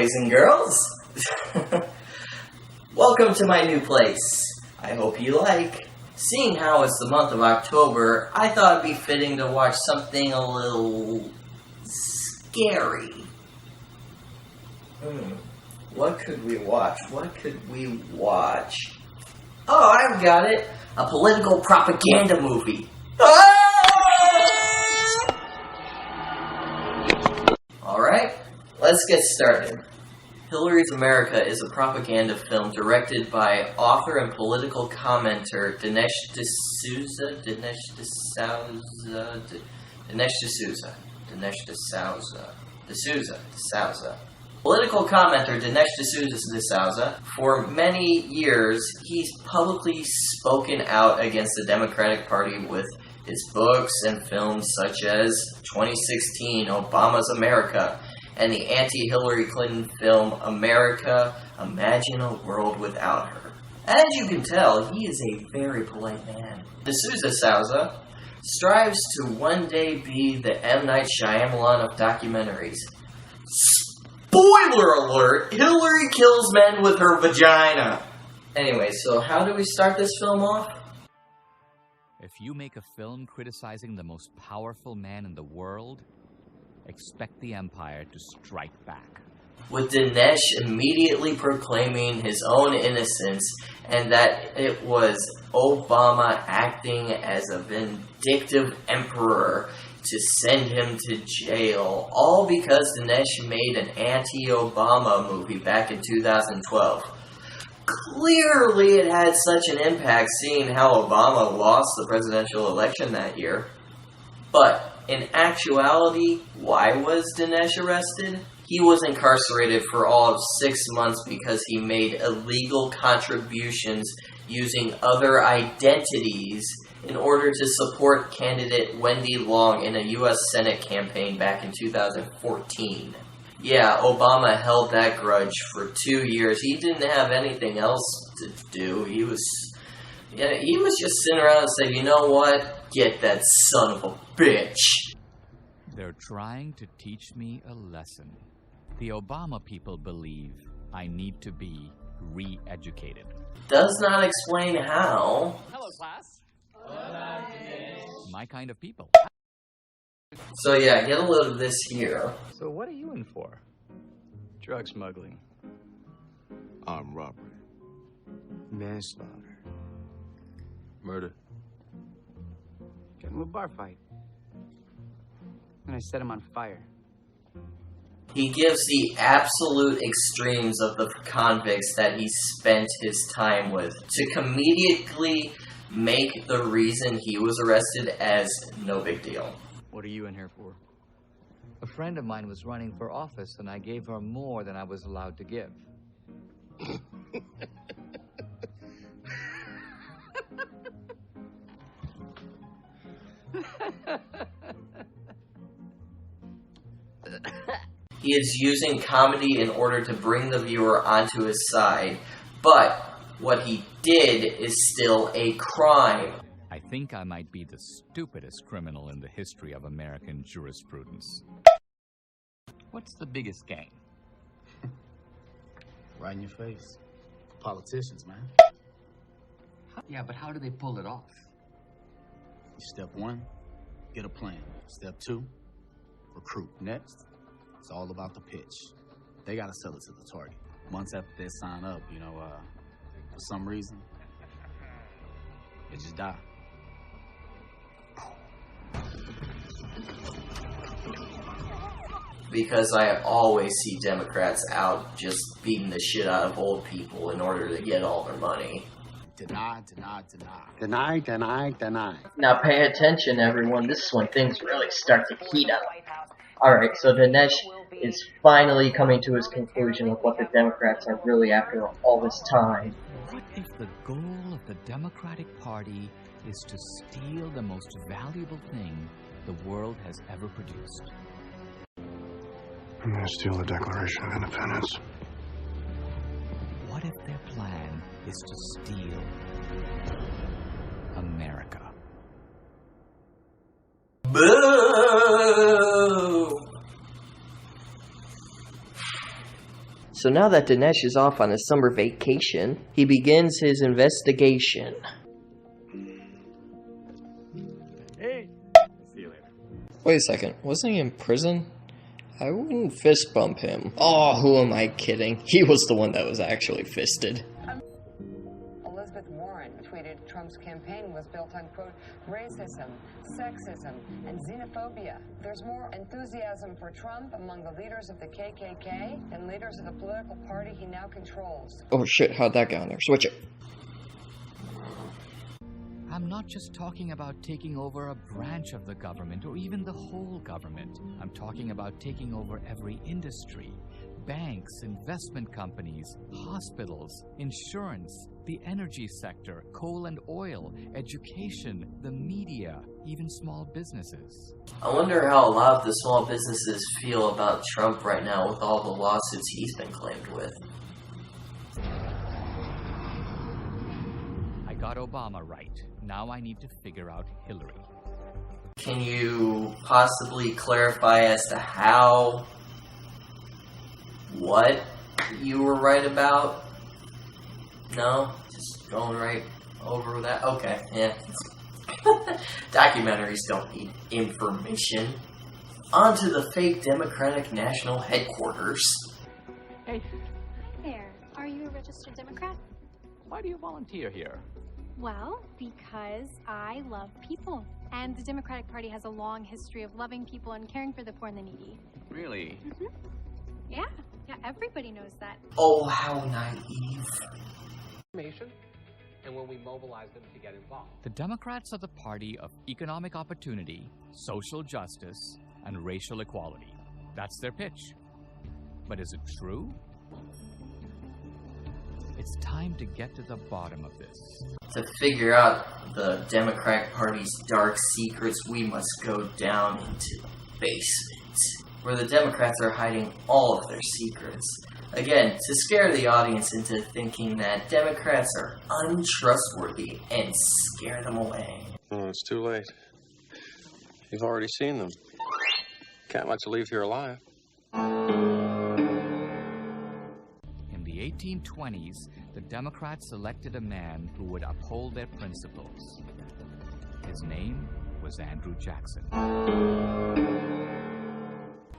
boys and girls. Welcome to my new place. I hope you like. Seeing how it's the month of October, I thought it'd be fitting to watch something a little scary. What could we watch? Oh, I've got it. A political propaganda movie. Alright, let's get started. Hillary's America is a propaganda film directed by author and political commentator Dinesh D'Souza. Political commentator Dinesh D'Souza. For many years, he's publicly spoken out against the Democratic Party with his books and films such as 2016 Obama's America and the anti-Hillary Clinton film America, Imagine a World Without Her. As you can tell, he is a very polite man. D'Souza strives to one day be the M. Night Shyamalan of documentaries. Spoiler alert! Hillary kills men with her vagina! Anyway, so how do we start this film off? If you make a film criticizing the most powerful man in the world, expect the Empire to strike back. With Dinesh immediately proclaiming his own innocence and that it was Obama acting as a vindictive emperor to send him to jail, all because Dinesh made an anti-Obama movie back in 2012. Clearly it had such an impact seeing how Obama lost the presidential election that year. But in actuality, why was Dinesh arrested? He was incarcerated for all of 6 months because he made illegal contributions using other identities in order to support candidate Wendy Long in a U.S. Senate campaign back in 2014. Yeah, Obama held that grudge for 2 years. He didn't have anything else to do. He was just sitting around and said, you know what? Get that son of a bitch. They're trying to teach me a lesson. The Obama people believe I need to be re-educated. Does not explain how. Hello, class. My kind of people. So yeah, get a load of this here. So what are you in for? Drug smuggling. Armed robbery. Manslaughter. Murder. Got into a bar fight. And I set him on fire. He gives the absolute extremes of the convicts that he spent his time with to comedically make the reason he was arrested as no big deal. What are you in here for? A friend of mine was running for office, and I gave her more than I was allowed to give. He is using comedy in order to bring the viewer onto his side, but what he did is still a crime. I think I might be the stupidest criminal in the history of American jurisprudence. What's the biggest gang? Right in your face. Politicians, man. Yeah, but how do they pull it off? Step 1, get a plan. Step 2, recruit. Next, it's all about the pitch. They gotta sell it to the target. Months after they sign up, for some reason, they just die. Because I always see Democrats out just beating the shit out of old people in order to get all their money. Deny. Now pay attention, everyone. This is when things really start to heat up. Alright, so Dinesh is finally coming to his conclusion of what the Democrats are really after all this time. What if the goal of the Democratic Party is to steal the most valuable thing the world has ever produced? I'm gonna steal the Declaration of Independence. What if their plan is to steal America? Boo! So now that Dinesh is off on his summer vacation, he begins his investigation. Hey. See you later. Wait a second, wasn't he in prison? I wouldn't fist bump him. Oh, who am I kidding? He was the one that was actually fisted. Elizabeth Warren tweeted Trump's campaign was built on, quote, racism, sexism, and xenophobia. There's more enthusiasm for Trump among the leaders of the KKK than leaders of the political party he now controls. Oh shit, how'd that go on there? Switch it. I'm not just talking about taking over a branch of the government or even the whole government. I'm talking about taking over every industry. Banks, investment companies, hospitals, insurance, the energy sector, coal and oil, education, the media, even small businesses. I wonder how a lot of the small businesses feel about Trump right now with all the lawsuits he's been claimed with. I got Obama right. Now I need to figure out Hillary. Can you possibly clarify as to how, what you were right about? No? Just going right over that? Okay, yeah. Documentaries don't need information. On to the fake Democratic National Headquarters. Hey, There. Are you a registered Democrat? why do you volunteer here? Well, because I love people. And the Democratic Party has a long history of loving people and caring for the poor and the needy. Really? Yeah, everybody knows that. Oh, how naive. And when we mobilize them to get involved. The Democrats are the party of economic opportunity, social justice, and racial equality. That's their pitch. But is it true? It's time to get to the bottom of this. To figure out the Democratic Party's dark secrets, we must go down into the basement, where the Democrats are hiding all of their secrets. Again, to scare the audience into thinking that Democrats are untrustworthy and scare them away. Oh, it's too late. You've already seen them. Can't let you leave here alive. In the 1820s, the Democrats elected a man who would uphold their principles. His name was Andrew Jackson.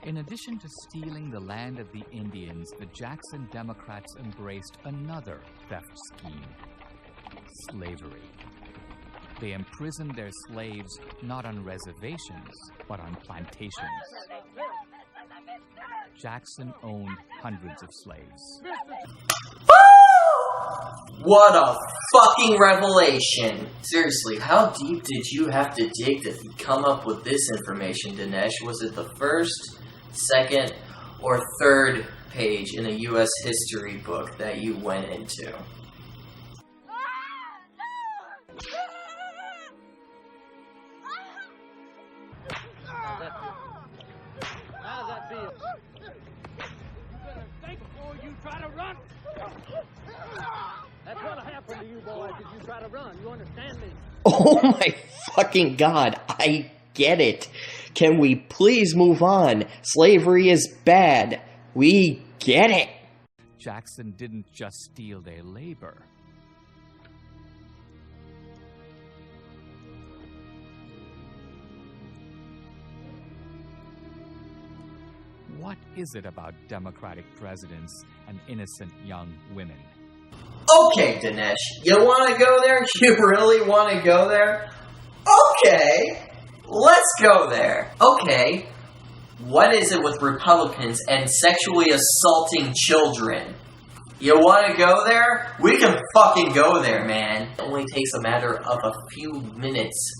In addition to stealing the land of the Indians, the Jackson Democrats embraced another theft scheme: slavery. They imprisoned their slaves not on reservations, but on plantations. Jackson owned hundreds of slaves. What a fucking revelation! Seriously, how deep did you have to dig to come up with this information, Dinesh? Was it the first, second, or third page in a U.S. history book that you went into? How's that feel? You better think before you try to run. That's what'll happen to you boys if you try to run. You understand me? Oh my fucking god, I get it. Can we please move on? Slavery is bad. We get it. Jackson didn't just steal their labor. What is it about Democratic presidents and innocent young women? Okay, Dinesh, you want to go there? You really want to go there? Okay, let's go there. Okay, what is it with Republicans and sexually assaulting children? You want to go there? We can fucking go there, man. It only takes a matter of a few minutes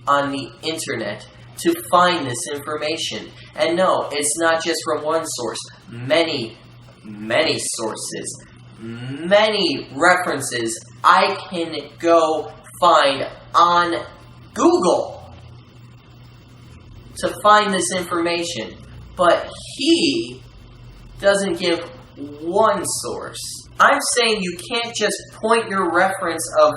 on the internet to find this information. And no, it's not just from one source. Many sources. Many references I can go find on Google to find this information. But he doesn't give one source. I'm saying you can't just point your reference of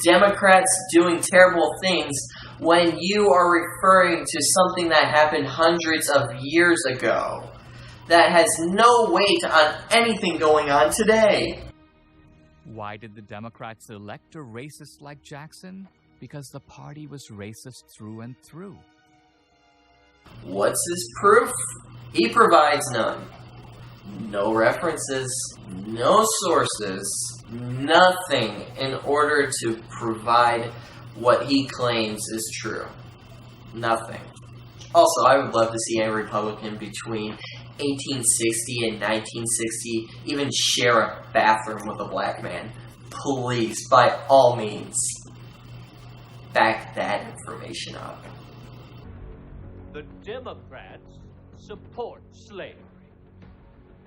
Democrats doing terrible things when you are referring to something that happened hundreds of years ago. that has no weight on anything going on today. Why did the Democrats elect a racist like Jackson? Because the party was racist through and through. What's his proof? He provides none. No references, no sources, nothing in order to provide what he claims is true. Nothing. Also, I would love to see a Republican between 1860 and 1960 even share a bathroom with a black man. Please, by all means, back that information up. The Democrats support slavery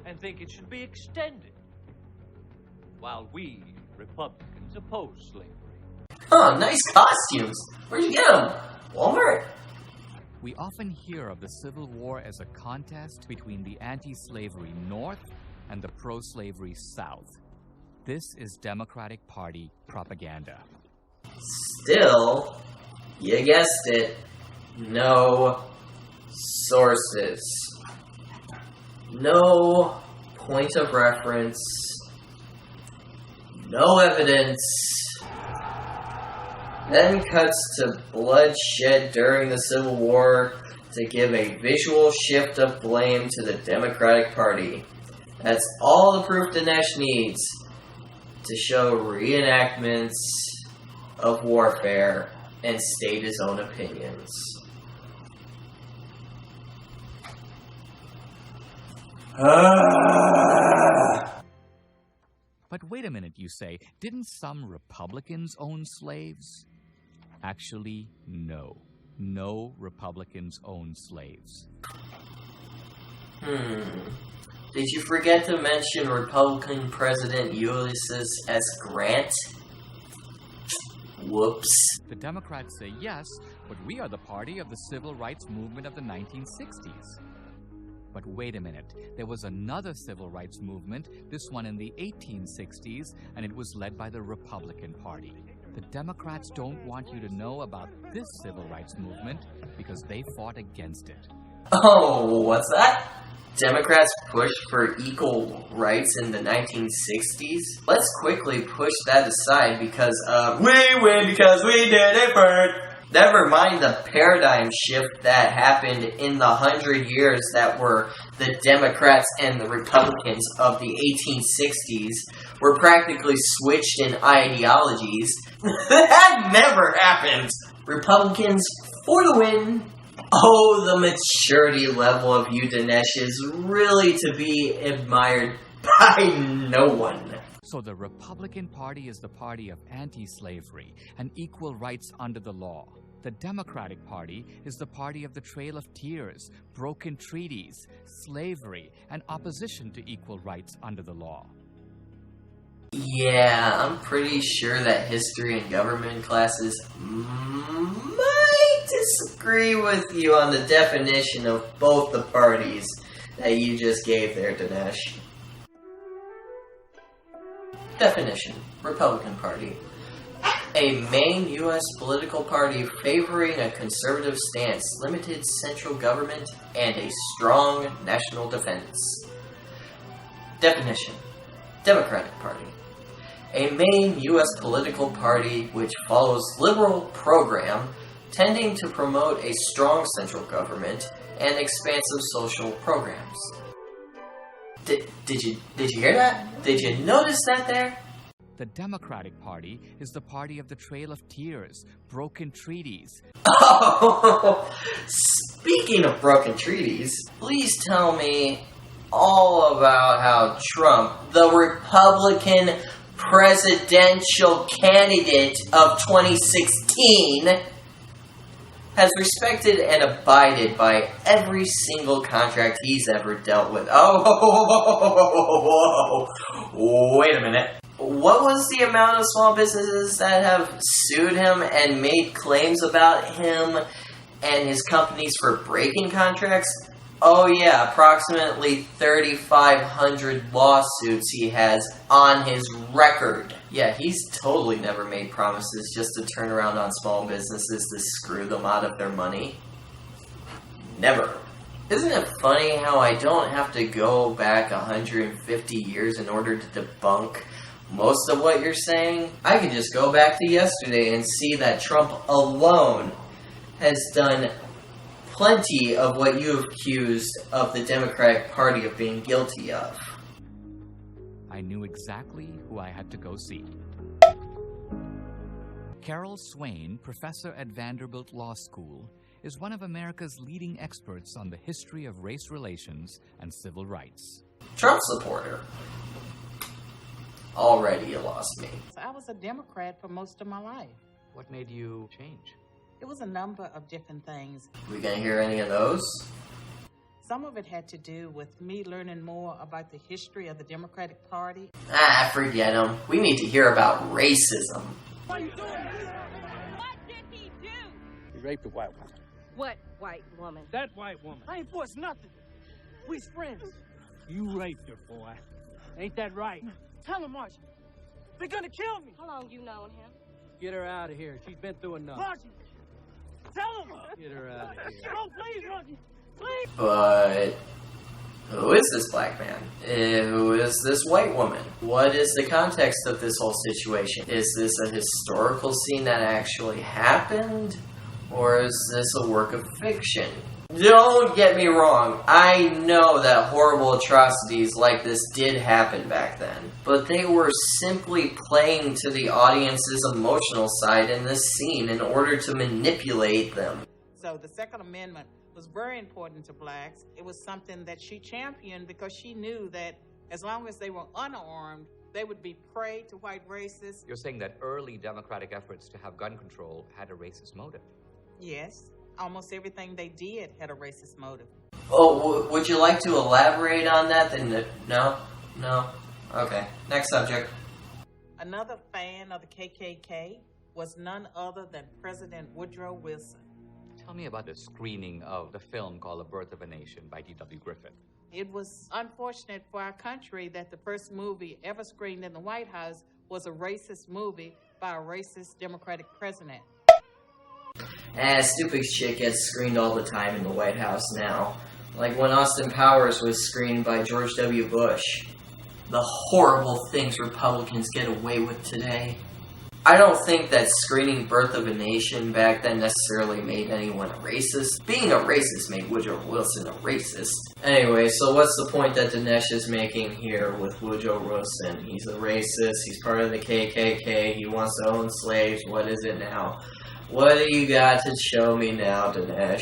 and think it should be extended, while we Republicans oppose slavery. Huh, nice costumes. Where'd you get them? Walmart? We often hear of the Civil War as a contest between the anti-slavery North and the pro-slavery South. This is Democratic Party propaganda. Still, you guessed it, no sources. No point of reference. No evidence. Then cuts to bloodshed during the Civil War to give a visual shift of blame to the Democratic Party. That's all the proof Dinesh needs to show reenactments of warfare and state his own opinions. But wait a minute, you say. Didn't some Republicans own slaves? Actually, no. No Republicans own slaves. Did you forget to mention Republican President Ulysses S. Grant? Whoops. The Democrats say yes, but we are the party of the civil rights movement of the 1960s. But wait a minute, there was another civil rights movement, this one in the 1860s, and it was led by the Republican Party. The Democrats don't want you to know about this civil rights movement because they fought against it. Oh, what's that? Democrats pushed for equal rights in the 1960s? Let's quickly push that aside because, we win because we did it first! Never mind the paradigm shift that happened in the 100 years that were the Democrats and the Republicans of the 1860s were practically switched in ideologies. That never happened! Republicans for the win! Oh, the maturity level of you, Dinesh, is really to be admired by no one. So the Republican Party is the party of anti-slavery and equal rights under the law. The Democratic Party is the party of the Trail of Tears, broken treaties, slavery, and opposition to equal rights under the law. Yeah, I'm pretty sure that history and government classes might disagree with you on the definition of both the parties that you just gave there, Dinesh. Definition: Republican Party. A main U.S. political party favoring a conservative stance, limited central government, and a strong national defense. Definition: Democratic Party. A main U.S. political party which follows liberal program, tending to promote a strong central government and expansive social programs. Did you hear that? Did you notice that there? The Democratic Party is the party of the Trail of Tears, broken treaties. Oh, speaking of broken treaties, please tell me all about how Trump, the Republican presidential candidate of 2016, has respected and abided by every single contract he's ever dealt with. Oh, wait a minute. What was the amount of small businesses that have sued him and made claims about him and his companies for breaking contracts? Oh yeah, approximately 3,500 lawsuits he has on his record. Yeah, he's totally never made promises just to turn around on small businesses to screw them out of their money. Never. Isn't it funny how I don't have to go back 150 years in order to debunk most of what you're saying? I can just go back to yesterday and see that Trump alone has done plenty of what you have accused of the Democratic Party of being guilty of. I knew exactly who I had to go see. Carol Swain, professor at Vanderbilt Law School, is one of America's leading experts on the history of race relations and civil rights. Trump supporter. Already you lost me. I was a Democrat for most of my life. What made you change? It was a number of different things. We gonna hear any of those? Some of it had to do with me learning more about the history of the Democratic Party. Ah, forget him. We need to hear about racism. What are you doing? What did he do? He raped a white woman. What white woman? That white woman. I ain't forced nothing. We's friends. You raped her, boy. Ain't that right? Tell him, Margie. They're gonna kill me. How long you known him? Get her out of here. She's been through enough. Margie, tell him. Get her out of here. Oh, please, Margie. Please. But who is this black man? Who is this white woman? What is the context of this whole situation? Is this a historical scene that actually happened? Or is this a work of fiction? Don't get me wrong, I know that horrible atrocities like this did happen back then, but they were simply playing to the audience's emotional side in this scene in order to manipulate them. So the Second Amendment was very important to blacks. It was something that she championed because she knew that as long as they were unarmed, they would be prey to white racists. You're saying that early Democratic efforts to have gun control had a racist motive? Yes, almost everything they did had a racist motive. Oh, would you like to elaborate on that? Then no? No? Okay, next subject. Another fan of the KKK was none other than President Woodrow Wilson. Tell me about the screening of the film called The Birth of a Nation by D.W. Griffith. It was unfortunate for our country that the first movie ever screened in the White House was a racist movie by a racist Democratic president. Stupid shit gets screened all the time in the White House now. Like when Austin Powers was screened by George W. Bush. The horrible things Republicans get away with today. I don't think that screening Birth of a Nation back then necessarily made anyone a racist. Being a racist made Woodrow Wilson a racist. Anyway, so what's the point that Dinesh is making here with Woodrow Wilson? He's a racist, he's part of the KKK, he wants to own slaves, what is it now? What do you got to show me now, Dinesh?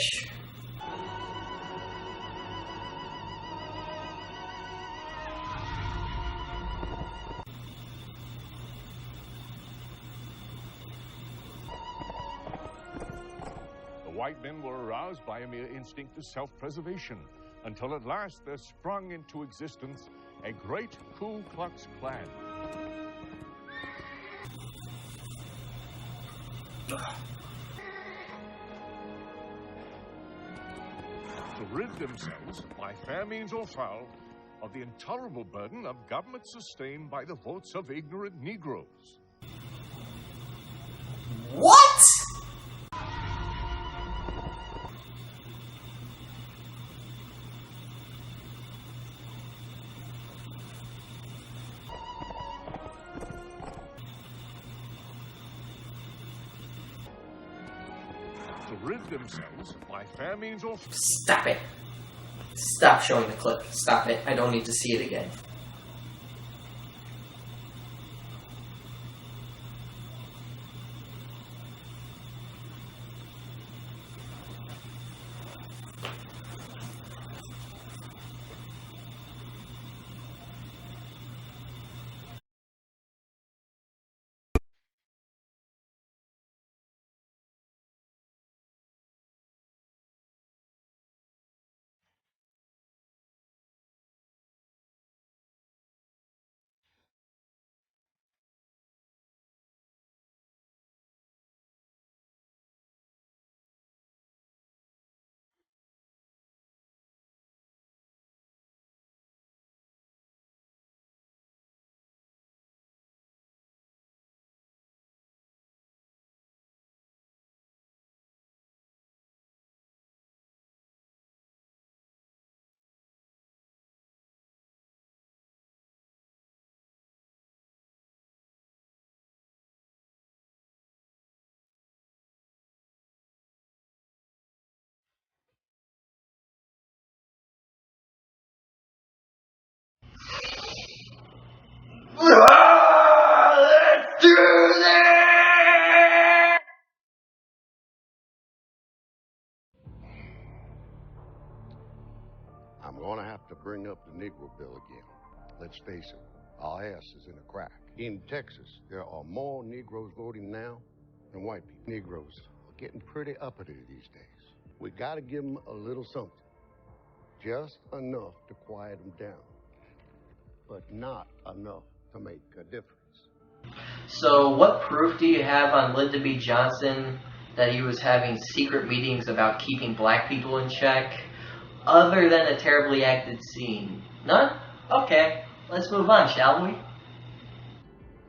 The white men were aroused by a mere instinct of self-preservation, until at last there sprung into existence a great Ku Klux Klan. To rid themselves, by fair means or foul, of the intolerable burden of government sustained by the votes of ignorant Negroes. What? To rid themselves, by fair means or... Stop it. Stop showing the clip. Stop it. I don't need to see it again. Let's do this! I'm gonna have to bring up the Negro bill again. Let's face it, our ass is in a crack. In Texas, there are more Negroes voting now than white people. Negroes are getting pretty uppity these days. We gotta give them a little something. Just enough to quiet them down. But not enough to make a difference. So what proof do you have on Lyndon B. Johnson that he was having secret meetings about keeping black people in check, other than a terribly acted scene? None? Okay, let's move on, shall we?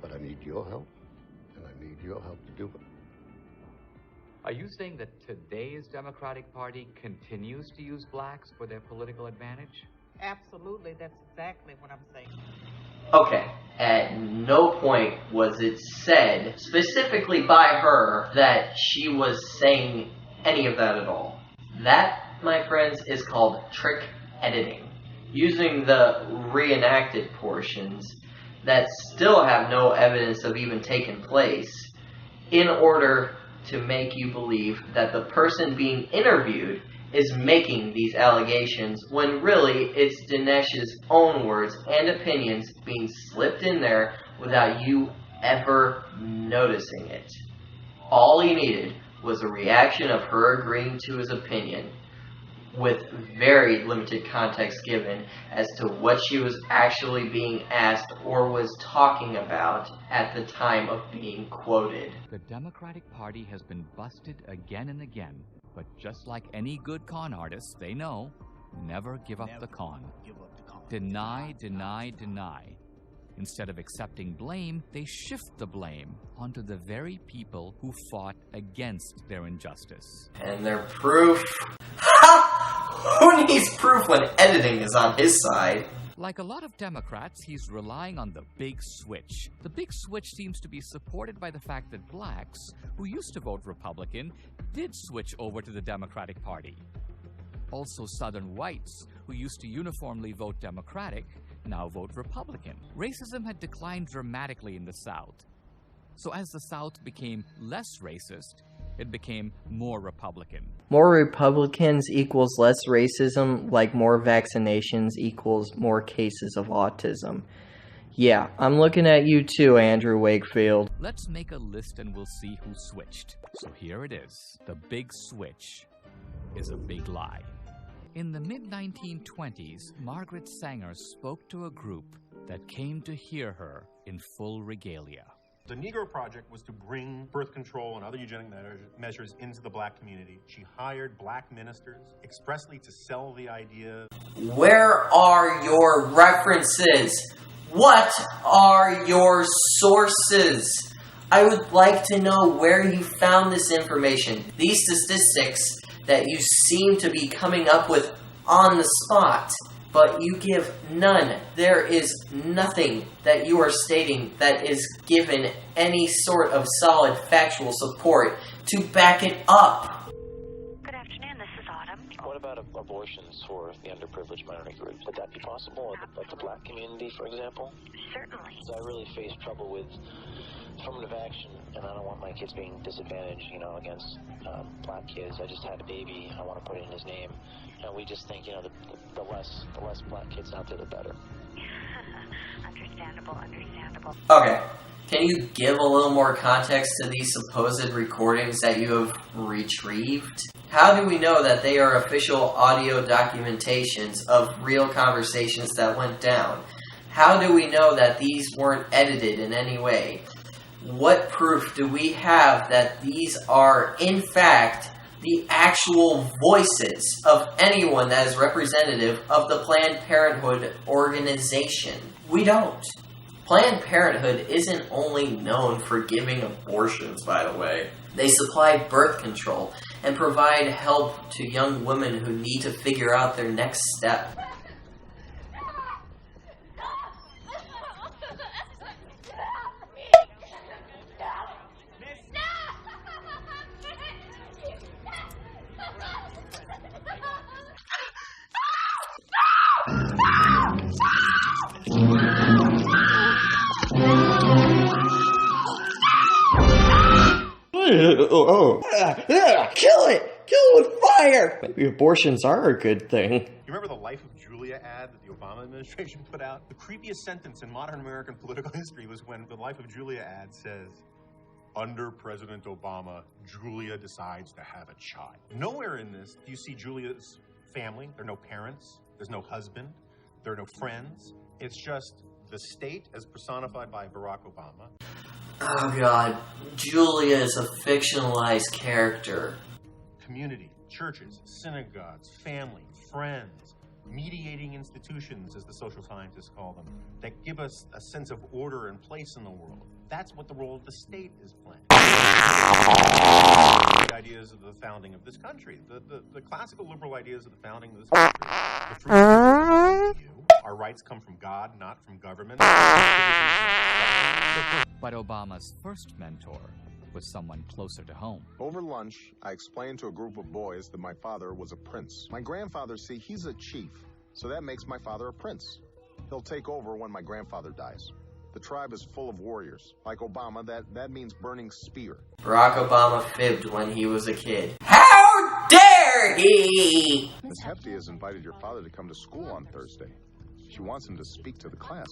But I need your help, and I need your help to do it. Are you saying that today's Democratic Party continues to use blacks for their political advantage? Absolutely, that's exactly what I'm saying. Okay, at no point was it said, specifically by her, that she was saying any of that at all. That, my friends, is called trick editing. Using the reenacted portions that still have no evidence of even taking place in order to make you believe that the person being interviewed is making these allegations when really it's Dinesh's own words and opinions being slipped in there without you ever noticing it. All he needed was a reaction of her agreeing to his opinion, with very limited context given as to what she was actually being asked or was talking about at the time of being quoted. The Democratic Party has been busted again and again, but just like any good con artist, they know, never give up the con. Deny, deny, deny. Instead of accepting blame, they shift the blame onto the very people who fought against their injustice. And their proof? Who needs proof when editing is on his side? Like a lot of Democrats, he's relying on the big switch. The big switch seems to be supported by the fact that blacks, who used to vote Republican, did switch over to the Democratic Party. Also, Southern whites, who used to uniformly vote Democratic, now vote Republican. Racism had declined dramatically in the South. So as the South became less racist, it became more Republican. More Republicans equals less racism, like more vaccinations equals more cases of autism. Yeah, I'm looking at you too, Andrew Wakefield. Let's make a list and we'll see who switched. So here it is. The big switch is a big lie. In the mid-1920s, Margaret Sanger spoke to a group that came to hear her in full regalia. The Negro Project was to bring birth control and other eugenic measures into the black community. She hired black ministers expressly to sell the idea. Where are your references? What are your sources? I would like to know where you found this information. These statistics that you seem to be coming up with on the spot, but you give none. There is nothing that you are stating that is given any sort of solid factual support to back it up. Good afternoon, this is Autumn. What about abortions for the underprivileged minority groups? Would that be possible, like the black community, for example? Certainly. I really face trouble with affirmative action, and I don't want my kids being disadvantaged, against black kids. I just had a baby. I want to put in his name. And we just think, the less black kids out there, the better. Understandable. Okay, can you give a little more context to these supposed recordings that you have retrieved? How do we know that they are official audio documentations of real conversations that went down? How do we know that these weren't edited in any way? What proof do we have that these are, in fact, the actual voices of anyone that is representative of the Planned Parenthood organization? We don't. Planned Parenthood isn't only known for giving abortions, by the way. They supply birth control and provide help to young women who need to figure out their next step. Kill it! Kill it with fire! Maybe abortions are a good thing. You remember the Life of Julia ad that the Obama administration put out? The creepiest sentence in modern American political history was when the Life of Julia ad says, under President Obama, Julia decides to have a child. Nowhere in this do you see Julia's family. There are no parents. There's no husband. There are no friends. It's just the state as personified by Barack Obama. Oh god, Julia is a fictionalized character. Community, churches, synagogues, family, friends, mediating institutions, as the social scientists call them, that give us a sense of order and place in the world. That's what the role of the state is playing. The ideas of the founding of this country, the classical liberal ideas of the founding of this country. The fruits of you. Our rights come from God, not from government. But Obama's first mentor was someone closer to home. Over lunch, I explained to a group of boys that my father was a prince. My grandfather, see, he's a chief, so that makes my father a prince. He'll take over when my grandfather dies. The tribe is full of warriors. Like Obama, that means burning spear. Barack Obama fibbed when he was a kid. How dare he! Miss Hefty has invited your father to come to school on Thursday. She wants him to speak to the class.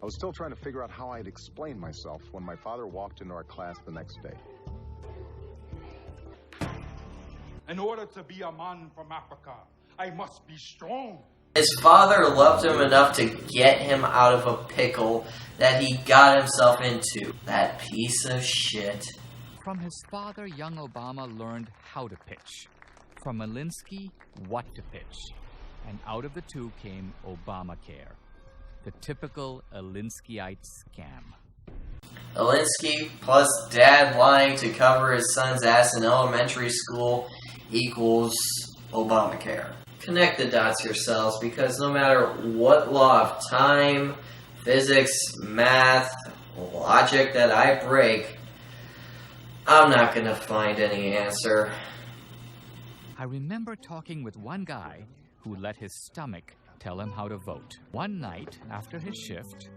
I was still trying to figure out how I'd explain myself when my father walked into our class the next day. In order to be a man from Africa, I must be strong. His father loved him enough to get him out of a pickle that he got himself into. That piece of shit. From his father, young Obama learned how to pitch. From Alinsky, what to pitch. And out of the two came Obamacare. The typical Alinskyite scam. Alinsky plus dad lying to cover his son's ass in elementary school equals Obamacare. Connect the dots yourselves, because no matter what law of time, physics, math, logic that I break, I'm not gonna find any answer. I remember talking with one guy who let his stomach tell him how to vote. One night after his shift,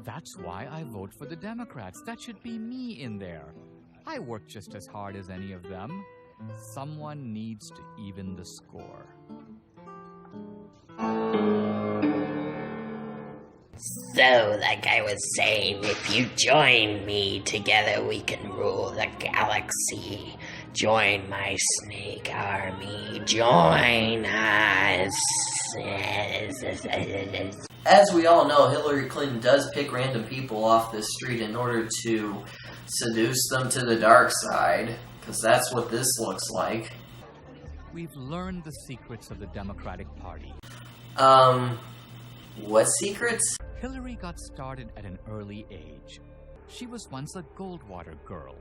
that's why I vote for the Democrats. That should be me in there. I work just as hard as any of them. Someone needs to even the score. So, like I was saying, if you join me, together we can rule the galaxy. Join my snake army. Join us. As we all know, Hillary Clinton does pick random people off the street in order to seduce them to the dark side, because that's what this looks like. We've learned the secrets of the Democratic Party. What secrets? Hillary got started at an early age. She was once a Goldwater girl,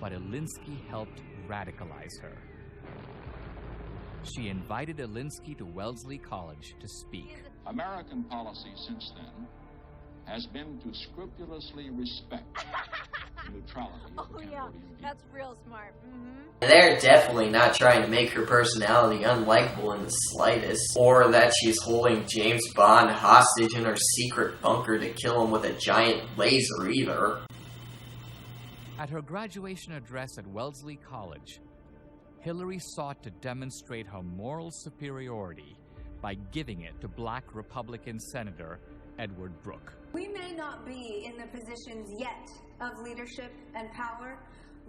but Alinsky helped radicalize her. She invited Alinsky to Wellesley College to speak. American policy since then has been to scrupulously respect the neutrality of the Cambodian people. That's real smart. Mm-hmm. They're definitely not trying to make her personality unlikable in the slightest, or that she's holding James Bond hostage in her secret bunker to kill him with a giant laser either. At her graduation address at Wellesley College, Hillary sought to demonstrate her moral superiority by giving it to black Republican Senator Edward Brooke. We may not be in the positions yet of leadership and power,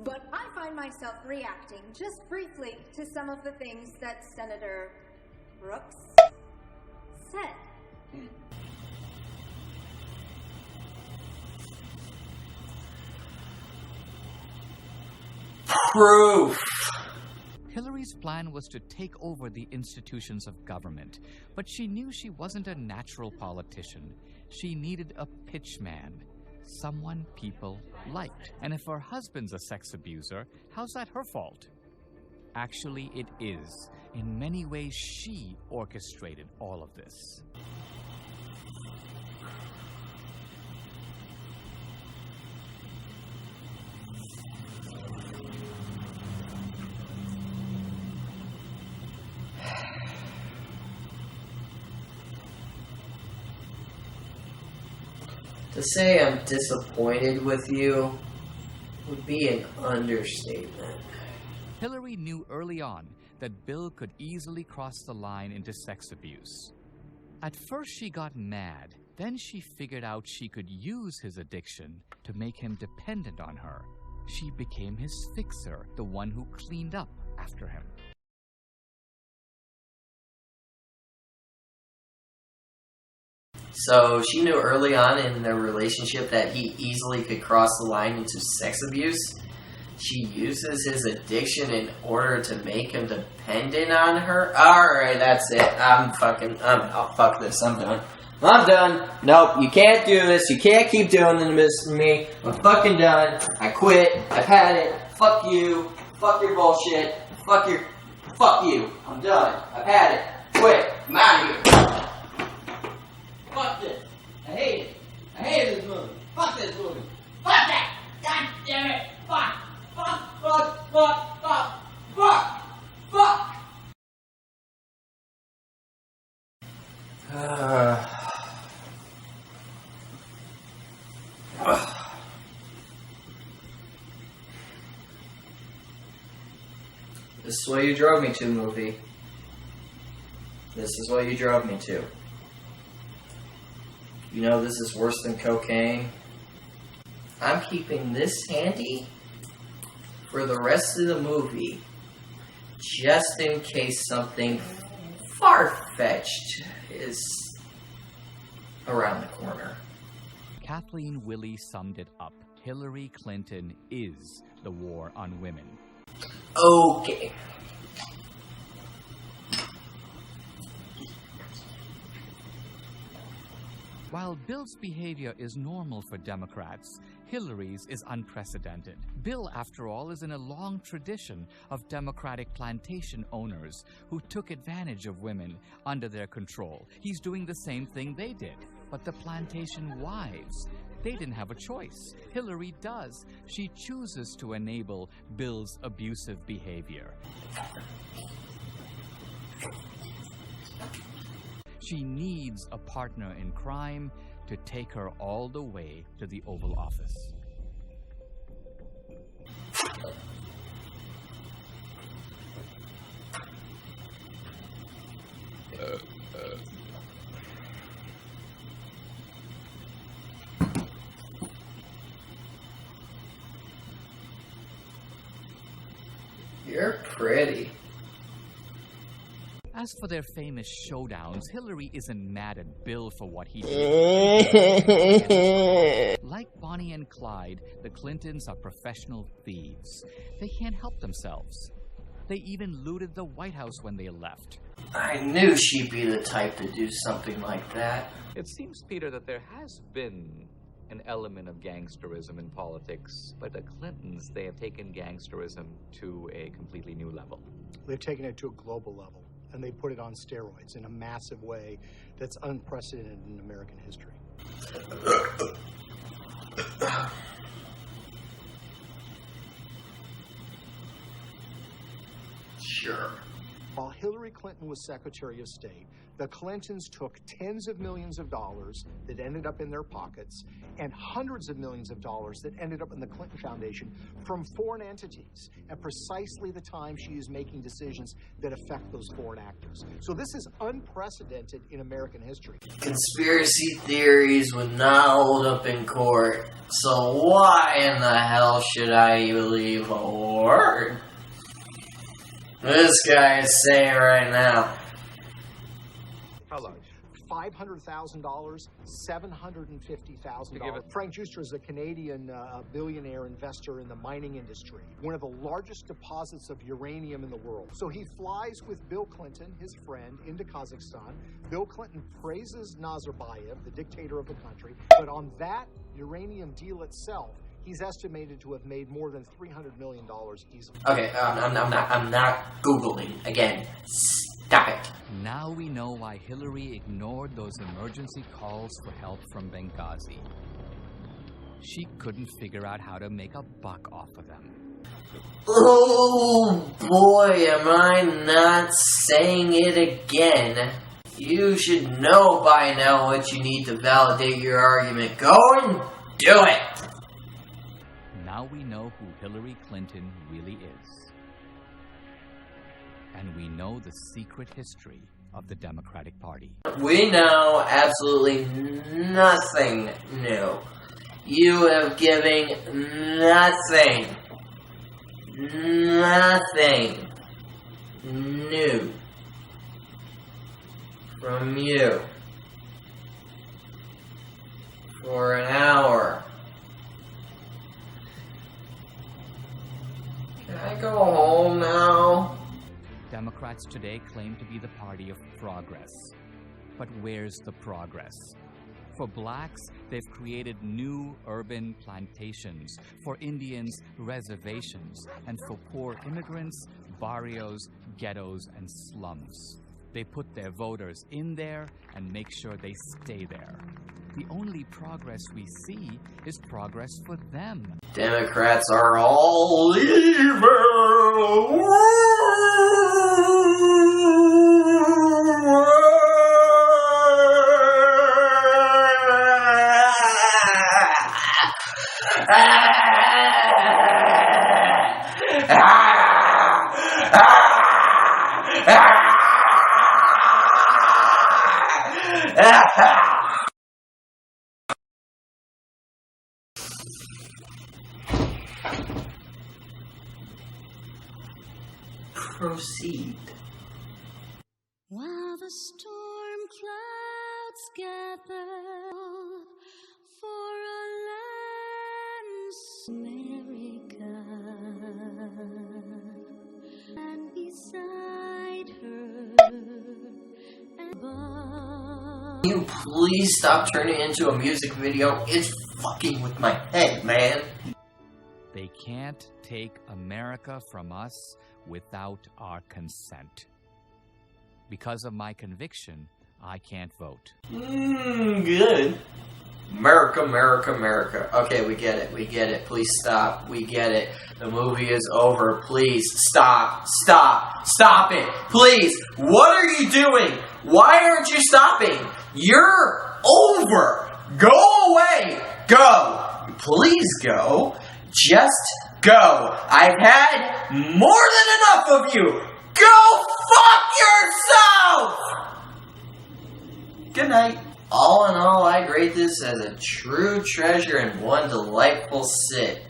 but I find myself reacting just briefly to some of the things that Senator Brooks said. Proof! Hillary's plan was to take over the institutions of government, but she knew she wasn't a natural politician. She needed a pitchman, someone people liked. And if her husband's a sex abuser, how's that her fault? Actually, it is. In many ways, she orchestrated all of this. To say I'm disappointed with you would be an understatement. Hillary knew early on that Bill could easily cross the line into sex abuse. At first she got mad, then she figured out she could use his addiction to make him dependent on her. She became his fixer, the one who cleaned up after him. So she knew early on in their relationship that he easily could cross the line into sex abuse. She uses his addiction in order to make him dependent on her. Alright, that's it. Oh, fuck this. I'm done. I'm done. Nope, you can't do this. You can't keep doing this to me. I'm fucking done. I quit. I've had it. Fuck you. Fuck your bullshit. Fuck you. I'm done. I've had it. Quit. I'm out of here. Fuck this. I hate it. I hate this movie. Fuck this movie. Fuck that. God damn it. Fuck. Fuck. Fuck. Fuck. Fuck. Fuck. Fuck. This is what you drove me to, movie. This is what you drove me to. You know this is worse than cocaine. I'm keeping this handy for the rest of the movie, just in case something far-fetched is around the corner. Kathleen Willey summed it up. Hillary Clinton is the war on women. Okay. While Bill's behavior is normal for Democrats, Hillary's is unprecedented. Bill, after all, is in a long tradition of Democratic plantation owners who took advantage of women under their control. He's doing the same thing they did. But the plantation wives, they didn't have a choice. Hillary does. She chooses to enable Bill's abusive behavior. She needs a partner in crime to take her all the way to the Oval Office. You're pretty. As for their famous showdowns, Hillary isn't mad at Bill for what he did. Like Bonnie and Clyde, the Clintons are professional thieves. They can't help themselves. They even looted the White House when they left. I knew she'd be the type to do something like that. It seems, Peter, that there has been an element of gangsterism in politics, but the Clintons, they have taken gangsterism to a completely new level. They've taken it to a global level, and they put it on steroids in a massive way that's unprecedented in American history. Sure. While Hillary Clinton was Secretary of State, the Clintons took tens of millions of dollars that ended up in their pockets and hundreds of millions of dollars that ended up in the Clinton Foundation from foreign entities at precisely the time she is making decisions that affect those foreign actors. So this is unprecedented in American history. Conspiracy theories would not hold up in court, so why in the hell should I believe a word this guy is saying right now? How large? $500,000, $750,000. Frank Juster is a Canadian billionaire investor in the mining industry, one of the largest deposits of uranium in the world. So he flies with Bill Clinton, his friend, into Kazakhstan. Bill Clinton praises Nazarbayev, the dictator of the country, but on that uranium deal itself, he's estimated to have made more than $300 million easily. Okay, I'm not Googling again. Stop it. Now we know why Hillary ignored those emergency calls for help from Benghazi. She couldn't figure out how to make a buck off of them. Oh boy, am I not saying it again. You should know by now what you need to validate your argument. Go and do it! Now we know who Hillary Clinton really is. And we know the secret history of the Democratic Party. We know absolutely nothing new. You have given nothing new from you for an hour. Can I go home now? Democrats today claim to be the party of progress. But where's the progress? For blacks, they've created new urban plantations. For Indians, reservations. And for poor immigrants, barrios, ghettos, and slums. They put their voters in there and make sure they stay there. The only progress we see is progress for them. Democrats are all evil! Proceed. While the storm clouds gather for a land's America, and beside her and above. Can you please stop turning it into a music video? It's fucking with my head, man. They can't take America from us without our consent. Because of my conviction, I can't vote. Good. America, America, America. Okay, we get it. Please stop. We get it. The movie is over. Please stop it. Please. What are you doing? Why aren't you stopping? You're over. Go away. Go. Please go. Just go. I've had more than enough of you. Go fuck yourself! Good night. All in all, I grade this as a true treasure and one delightful sit.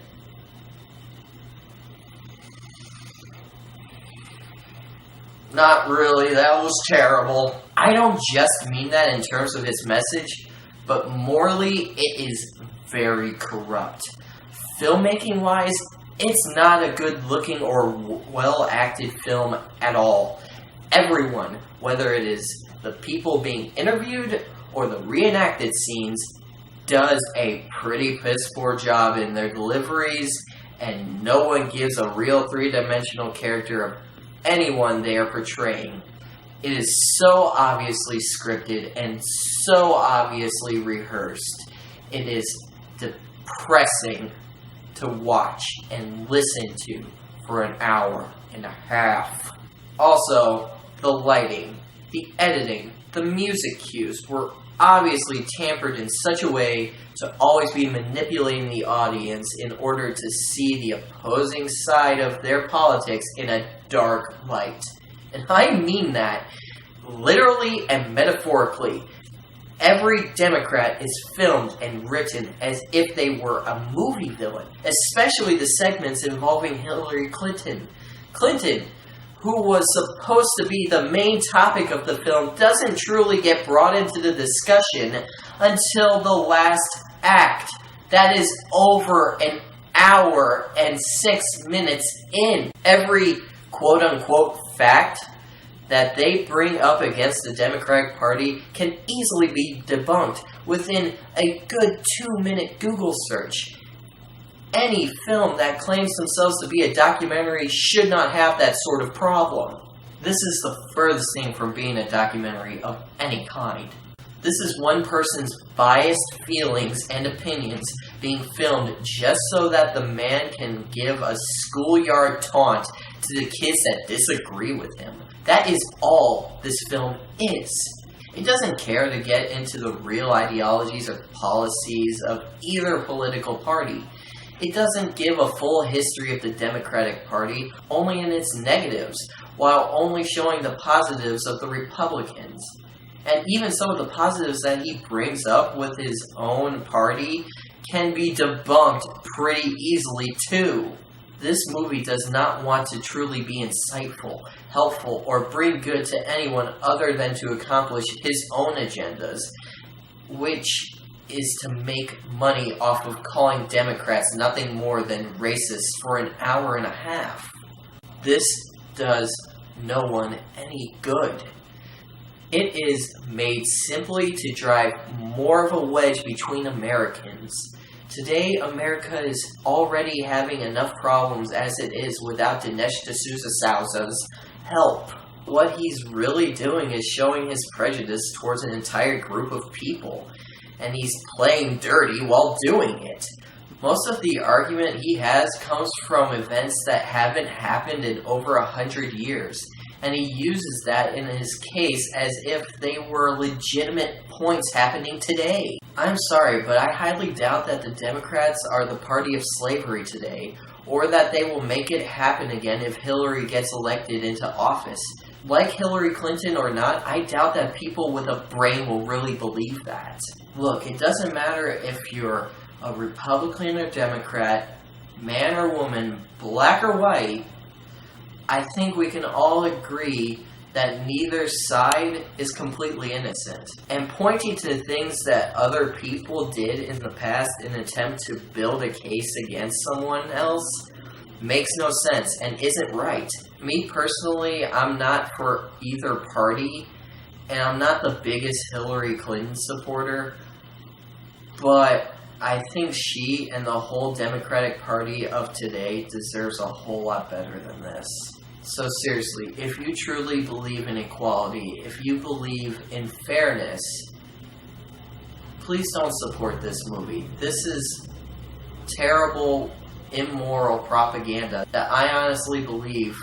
Not really, that was terrible. I don't just mean that in terms of its message, but morally, it is very corrupt. Filmmaking-wise, it's not a good-looking or well-acted film at all. Everyone, whether it is the people being interviewed or the reenacted scenes, does a pretty piss-poor job in their deliveries, and no one gives a real three-dimensional character of anyone they are portraying. It is so obviously scripted and so obviously rehearsed. It is depressing to watch and listen to for an hour and a half. Also, the lighting, the editing, the music cues were obviously tampered in such a way to always be manipulating the audience in order to see the opposing side of their politics in a dark light. And I mean that literally and metaphorically. Every Democrat is filmed and written as if they were a movie villain, especially the segments involving Hillary Clinton. Clinton, who was supposed to be the main topic of the film, doesn't truly get brought into the discussion until the last act. That is over an hour and 6 minutes in. Every quote-unquote fact that they bring up against the Democratic Party can easily be debunked within a good 2-minute Google search. Any film that claims themselves to be a documentary should not have that sort of problem. This is the furthest thing from being a documentary of any kind. This is one person's biased feelings and opinions being filmed just so that the man can give a schoolyard taunt to the kids that disagree with him. That is all this film is. It doesn't care to get into the real ideologies or policies of either political party. It doesn't give a full history of the Democratic Party, only in its negatives, while only showing the positives of the Republicans. And even some of the positives that he brings up with his own party can be debunked pretty easily too. This movie does not want to truly be insightful, helpful, or bring good to anyone other than to accomplish his own agendas, which is to make money off of calling Democrats nothing more than racists for an hour and a half. This does no one any good. It is made simply to drive more of a wedge between Americans. Today, America is already having enough problems as it is without Dinesh D'Souza Souza's help. What he's really doing is showing his prejudice towards an entire group of people, and he's playing dirty while doing it. Most of the argument he has comes from events that haven't happened in over 100 years, and he uses that in his case as if they were legitimate points happening today. I'm sorry, but I highly doubt that the Democrats are the party of slavery today, or that they will make it happen again if Hillary gets elected into office. Like Hillary Clinton or not, I doubt that people with a brain will really believe that. Look, it doesn't matter if you're a Republican or Democrat, man or woman, black or white, I think we can all agree that neither side is completely innocent. And pointing to things that other people did in the past in an attempt to build a case against someone else makes no sense and isn't right. Me personally, I'm not for either party, and I'm not the biggest Hillary Clinton supporter, but I think she and the whole Democratic Party of today deserves a whole lot better than this. So seriously, if you truly believe in equality, if you believe in fairness, please don't support this movie. This is terrible, immoral propaganda that I honestly believe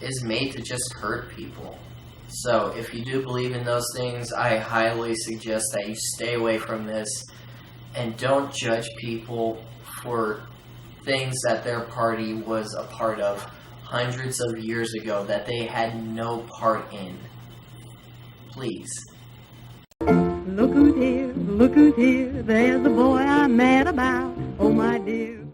is made to just hurt people. So if you do believe in those things, I highly suggest that you stay away from this and don't judge people for things that their party was a part of hundreds of years ago that they had no part in. Please. Look who's here, there's the boy I'm mad about, oh my dear.